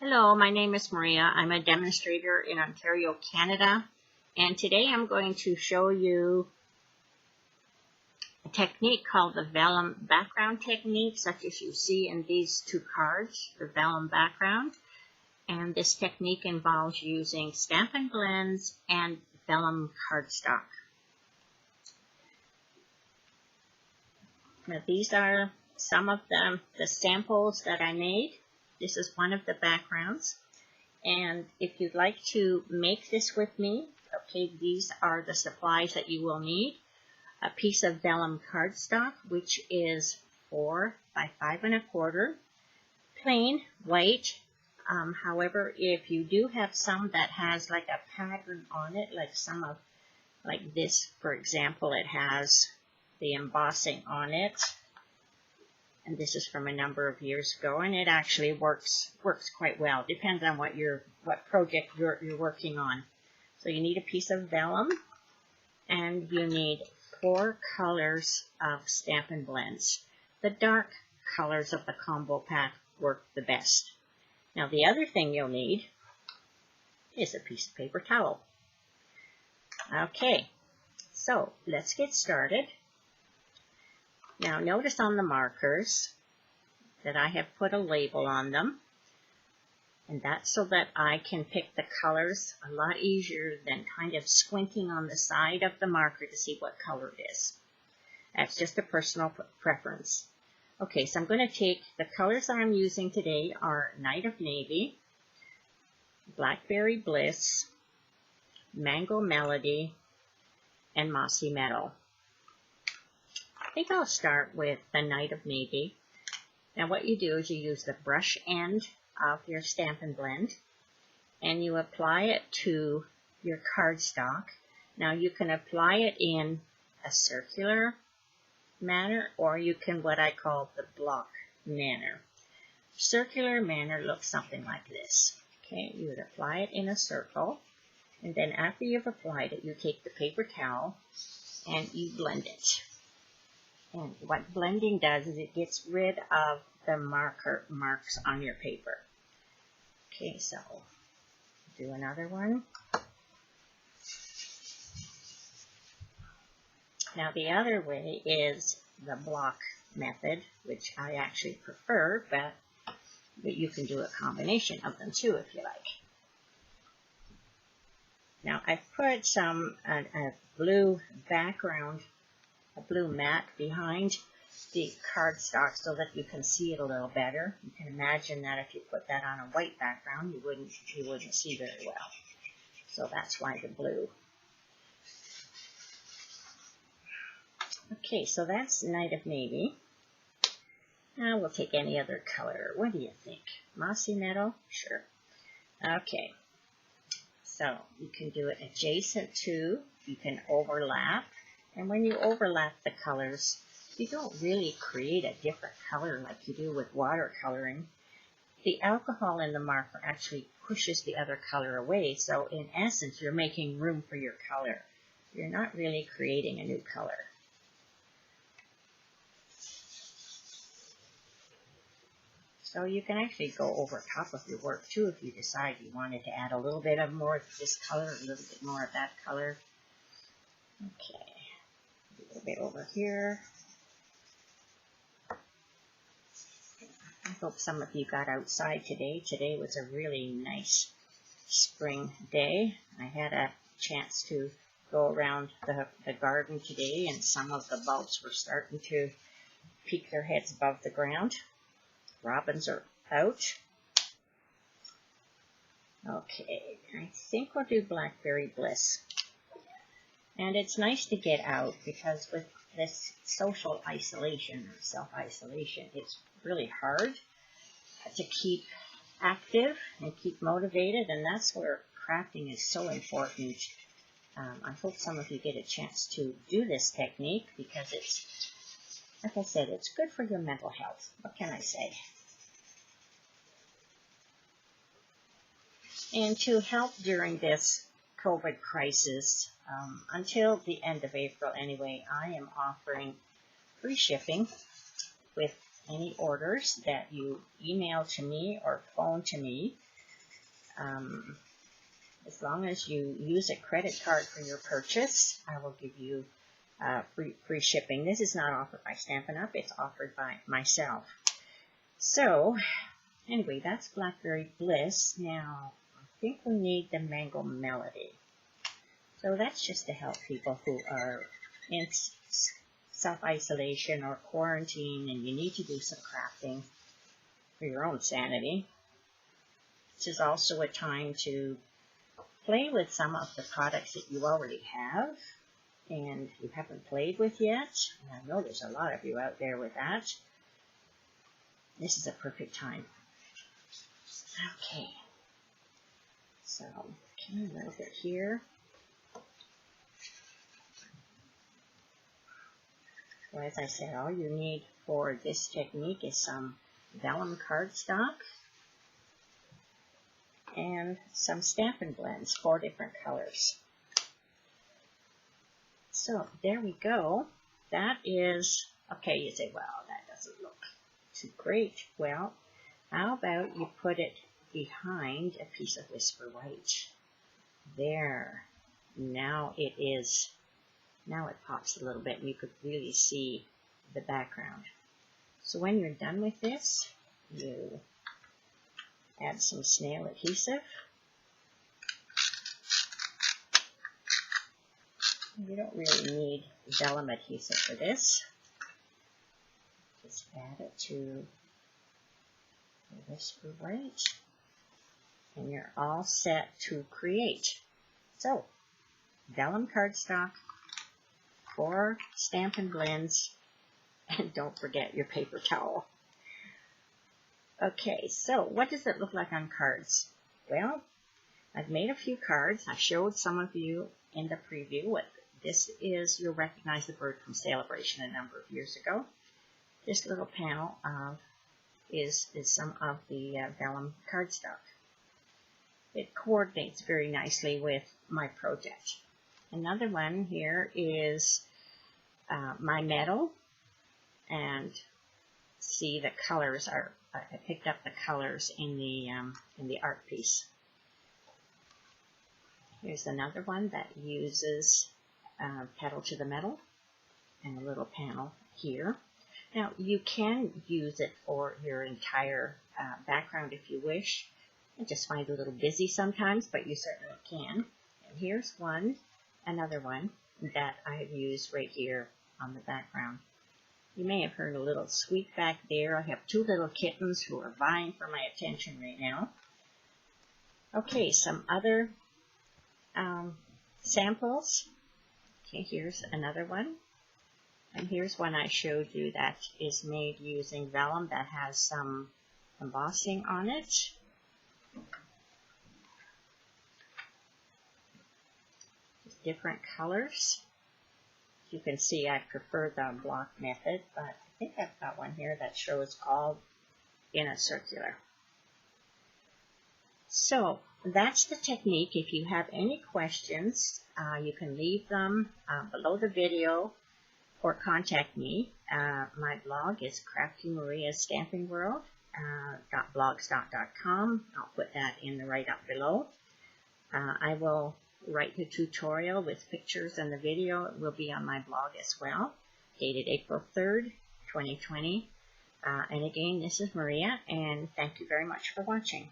Hello, my name is Maria. I'm a demonstrator in Ontario, Canada, and today I'm going to show you a technique called the Vellum background technique, such as you see in these two cards, the Vellum background. And this technique involves using Stampin Blends and Vellum cardstock. Now these are some of the samples that I made. This is one of the backgrounds. And if you'd like to make this with me, okay, these are the supplies that you will need. A piece of vellum cardstock, which is 4 by 5 1/4, plain white. However, if you do have some that has like a pattern on it, like this, for example, it has the embossing on it. And this is from a number of years ago, and it actually works quite well. Depends on what project you're working on. So you need a piece of vellum, and you need 4 colors of Stampin' Blends. The dark colors of the combo pack work the best. Now the other thing you'll need is a piece of paper towel. Okay, so let's get started. Now notice on the markers that I have put a label on them, and that's so that I can pick the colors a lot easier than kind of squinting on the side of the marker to see what color it is. That's just a personal preference. Okay, so I'm going to take the colors that I'm using today are Night of Navy, Blackberry Bliss, Mango Melody, and Mossy Meadow. I think I'll start with the Night of Navy. Now what you do is you use the brush end of your Stampin' Blend and you apply it to your cardstock. Now you can apply it in a circular manner, or you can what I call the block manner. Circular manner looks something like this. Okay, you would apply it in a circle, and then after you've applied it, you take the paper towel and you blend it. And what blending does is it gets rid of the marks on your paper. Okay, so do another one. Now the other way is the block method, which I actually prefer, but you can do a combination of them too if you like. Now I've put a blue background, a blue mat behind the cardstock so that you can see it a little better. You can imagine that if you put that on a white background, you wouldn't see very well. So that's why the blue. Okay, so that's Night of Navy. Now we'll take any other color. What do you think? Mossy Meadow? Sure. Okay. So you can do it adjacent to, you can overlap. And when you overlap the colors, you don't really create a different color like you do with watercoloring. The alcohol in the marker actually pushes the other color away, so in essence, you're making room for your color. You're not really creating a new color. So you can actually go over top of your work too if you decide you wanted to add a little bit of more of this color, a little bit more of that color. Okay. A little bit over here. I hope some of you got outside today. Today was a really nice spring day. I had a chance to go around the garden today, and some of the bulbs were starting to peek their heads above the ground. Robins are out. Okay, I think we'll do Blackberry Bliss. And it's nice to get out because with this social isolation or self-isolation, it's really hard to keep active and keep motivated, and that's where crafting is so important. I hope some of you get a chance to do this technique because it's, like I said, it's good for your mental health. What can I say? And to help during this COVID crisis, until the end of April anyway, I am offering free shipping with any orders that you email to me or phone to me. As long as you use a credit card for your purchase, I will give you free shipping. This is not offered by Stampin' Up. It's offered by myself. So, anyway, that's Blackberry Bliss. Now, I think we need the Mango Melody. So that's just to help people who are in self-isolation or quarantine and you need to do some crafting for your own sanity. This is also a time to play with some of the products that you already have and you haven't played with yet. And I know there's a lot of you out there with that. This is a perfect time. Okay. So, a little bit here. So as I said, all you need for this technique is some vellum cardstock and some Stampin' Blends, 4 different colors. So there we go. That is, okay, you say, well, that doesn't look too great. Well, how about you put it behind a piece of Whisper White? There. Now it is, now it pops a little bit and you could really see the background. So when you're done with this, you add some Snail adhesive. You don't really need Vellum adhesive for this. Just add it to the Whisper White, and you're all set to create. So, Vellum cardstock, 4 Stampin' Blends, and don't forget your paper towel. Okay, so what does it look like on cards? Well, I've made a few cards. I showed some of you in the preview what this is. You'll recognize the bird from Celebration a number of years ago. This little panel is some of the vellum cardstock. It coordinates very nicely with my project. Another one here is my metal, and see the colors are. I picked up the colors in the art piece. Here's another one that uses Pedal to the Metal and a little panel here. Now you can use it for your entire background if you wish. I just find it a little busy sometimes, but you certainly can. And here's one, another one that I have used right here on the background. You may have heard a little squeak back there. I have 2 little kittens who are vying for my attention right now. Okay, some other samples. Okay, here's another one. And here's one I showed you that is made using vellum that has some embossing on it. Different colors. You can see I prefer the block method, but I think I've got one here that shows all in a circular. So that's the technique. If you have any questions, you can leave them below the video or contact me. My blog is Crafty Maria's Stamping World, .blogspot.com. I'll put that in the write-up below. I will write the tutorial with pictures and the video. It will be on my blog as well, dated April 3rd, 2020. And again, this is Maria, and thank you very much for watching.